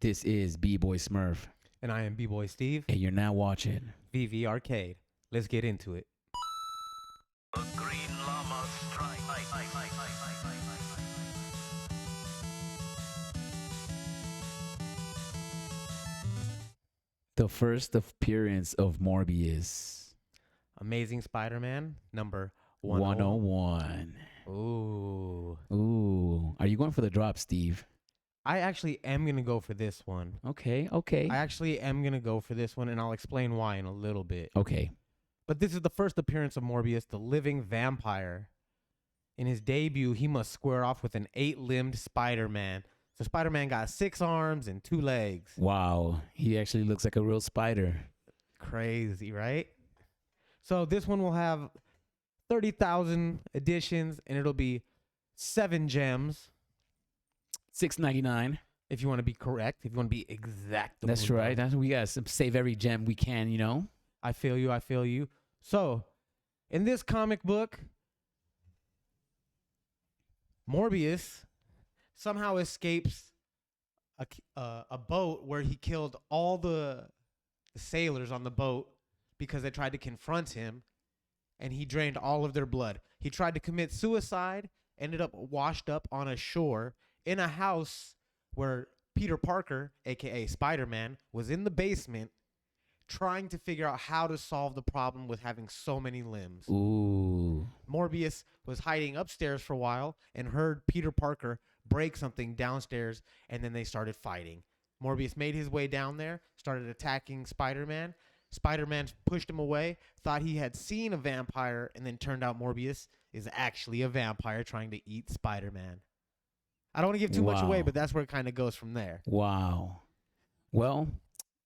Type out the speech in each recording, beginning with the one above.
This is B-Boy Smurf, And I am B-Boy Steve. and you're now watching. VeVe Arcade. Let's get into it. The Green Llama Strike. The first appearance of Morbius. Amazing Spider-Man number 101. 101. Ooh. Ooh. Are you going for the drop, Steve? I actually am going to go for this one. Okay. I actually am going to go for this one, and I'll explain why in a little bit. Okay. But this is the first appearance of Morbius, the living vampire. In his debut, he must square off with an 8-limbed Spider-Man. So Spider-Man got 6 arms and 2 legs. Wow. He actually looks like a real spider. Crazy, right? So this one will have 30,000 editions, and it'll be 7 gems. $6.99. If you want to be correct, if you want to be exact. That's right. We got to save every gem we can, you know? I feel you. So, in this comic book, Morbius somehow escapes a boat where he killed all the sailors on the boat because they tried to confront him, and he drained all of their blood. He tried to commit suicide, ended up washed up on a shore in a house where Peter Parker, a.k.a. Spider-Man, was in the basement trying to figure out how to solve the problem with having so many limbs. Ooh. Morbius was hiding upstairs for a while and heard Peter Parker break something downstairs, and then they started fighting. Morbius made his way down there, started attacking Spider-Man. Spider-Man pushed him away, thought he had seen a vampire, and then turned out Morbius is actually a vampire trying to eat Spider-Man. I don't want to give too much away, but that's where it kind of goes from there. Wow. Well,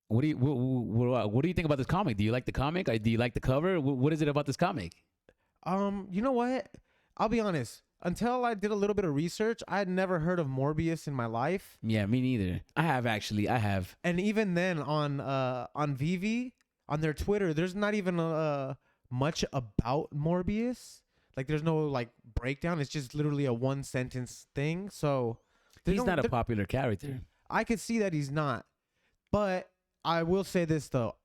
what do you think about this comic? Do you like the comic? Do you like the cover? What is it about this comic? You know what? I'll be honest. Until I did a little bit of research, I had never heard of Morbius in my life. Yeah, me neither. I have. And even then, on VeVe, on their Twitter, there's not even much about Morbius. Like, there's no like breakdown. It's just literally a 1-sentence thing. So He's not a popular character. I could see that he's not, but I will say this though.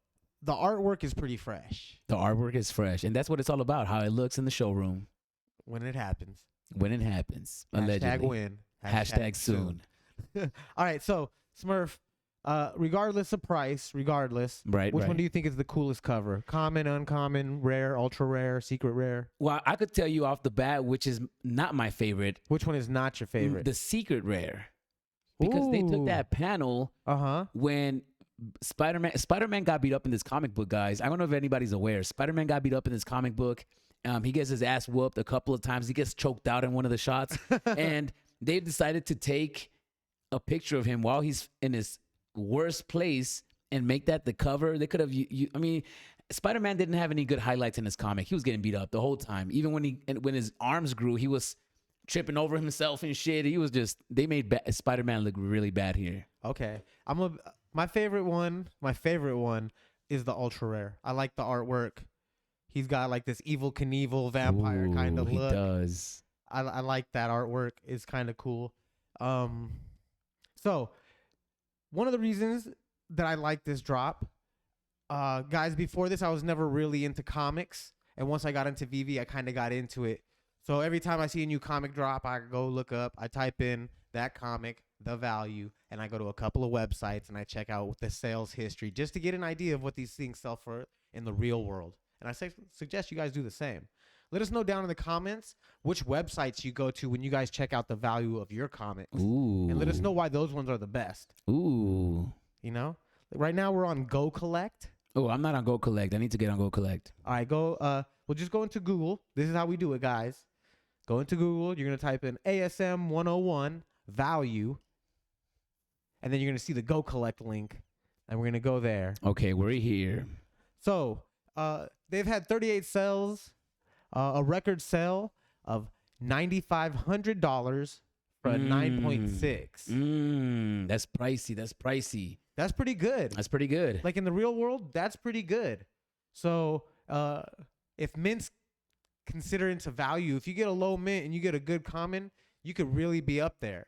The artwork is pretty fresh. The artwork is fresh, and that's what it's all about, how it looks in the showroom. When it happens. When it happens. Hashtag Allegedly. win. Hashtag soon. All right, so Smurf, regardless of price, which one do you think is the coolest cover? Common, uncommon, rare, ultra rare, secret rare? Well, I could tell you off the bat which is not my favorite. Which one is not your favorite? The secret rare. Because they took that panel when Spider-Man got beat up in this comic book, guys. I don't know if anybody's aware. Spider-Man got beat up in this comic book. He gets his ass whooped a couple of times. He gets choked out in one of the shots. And they decided to take a picture of him while he's in his worst place and make that the cover. They could have, I mean, Spider-Man didn't have any good highlights in his comic. He was getting beat up the whole time. Even when his arms grew, he was tripping over himself and shit. He was just, they made Spider-Man look really bad here. Okay. My favorite one is the ultra rare. I like the artwork. He's got like this Evel Knievel vampire kind of look. He does. I like that artwork. It's kind of cool. So one of the reasons that I like this drop, guys, before this, I was never really into comics. And once I got into VeVe, I kind of got into it. So every time I see a new comic drop, I go look up, I type in that comic, the value, and I go to a couple of websites and I check out the sales history just to get an idea of what these things sell for in the real world. And I suggest you guys do the same. Let us know down in the comments which websites you go to when you guys check out the value of your comics. Ooh. And let us know why those ones are the best. Ooh. You know? Right now we're on Go Collect. Oh, I'm not on Go Collect. I need to get on Go Collect. All right, we'll just go into Google. This is how we do it, guys. Go into Google. You're going to type in ASM 101 value. And then you're going to see the Go Collect link. And we're going to go there. Okay, we're here. So, they've had 38 sales, a record sale of $9,500 for a 9.6. That's pricey. That's pretty good. That's pretty good. Like in the real world, that's pretty good. So, if mints consider into value, if you get a low mint and you get a good common, you could really be up there.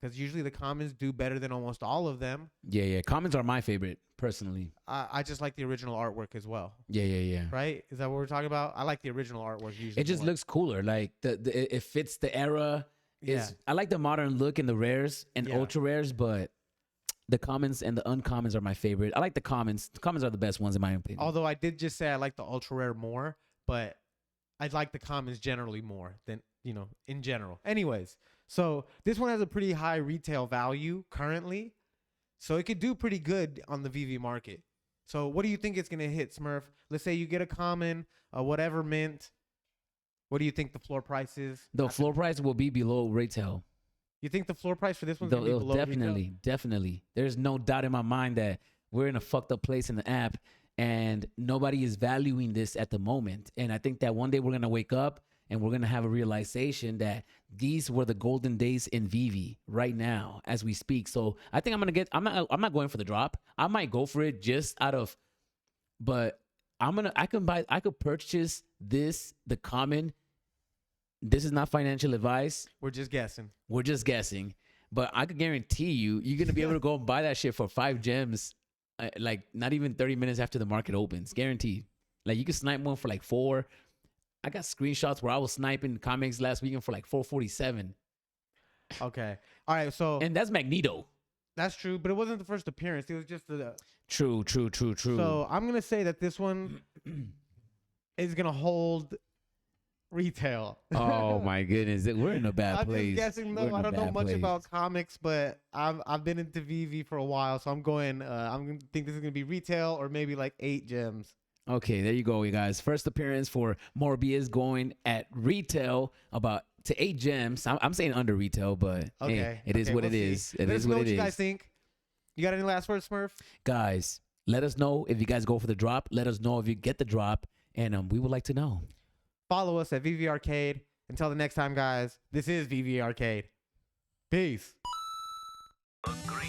because usually the commons do better than almost all of them. Yeah. Commons are my favorite personally. I just like the original artwork as well. Yeah. Right? Is that what we're talking about? I like the original artwork usually. It just more. looks cooler. Like it fits the era. I like the modern look in the rares and ultra rares, but the commons and the uncommons are my favorite. I like the commons. The commons are the best ones in my opinion. Although I did just say I like the ultra rare more, but I like the commons generally more than, in general. Anyways, so this one has a pretty high retail value currently. So it could do pretty good on the VeVe market. So what do you think it's going to hit, Smurf? Let's say you get a common, whatever mint. What do you think the floor price is? The floor price will be below retail. You think the floor price for this one's going to be below retail? Definitely. There's no doubt in my mind that we're in a fucked up place in the app and nobody is valuing this at the moment. And I think that one day we're going to wake up and we're going to have a realization that these were the golden days in VeVe right now as we speak. So I think I'm not going for the drop. I might go for it just out of, but I could purchase the common. This is not financial advice. We're just guessing. But I could guarantee you're going to be able to go and buy that shit for 5 gems, like not even 30 minutes after the market opens. Guaranteed. Like you can snipe one for like 4. I got screenshots where I was sniping comics last weekend for like 447. Okay. All right. So. And that's Magneto. That's true, but it wasn't the first appearance. It was just the. True. So I'm going to say that this one is going to hold retail. Oh my goodness, we're in a bad place. I'm just guessing though. I don't know much about comics, but I've been into VeVe for a while, so I'm going. I'm gonna think this is gonna be retail or maybe like 8 gems. Okay, there you go, you guys. First appearance for Morbius going at retail to 8 gems. I'm saying under retail, but okay, hey, it is what it is. It is what it is. Let us know what you guys think. You got any last words, Smurf? Guys, let us know if you guys go for the drop. Let us know if you get the drop, and we would like to know. Follow us at VeVe Arcade. Until the next time, guys, this is VeVe Arcade. Peace. A green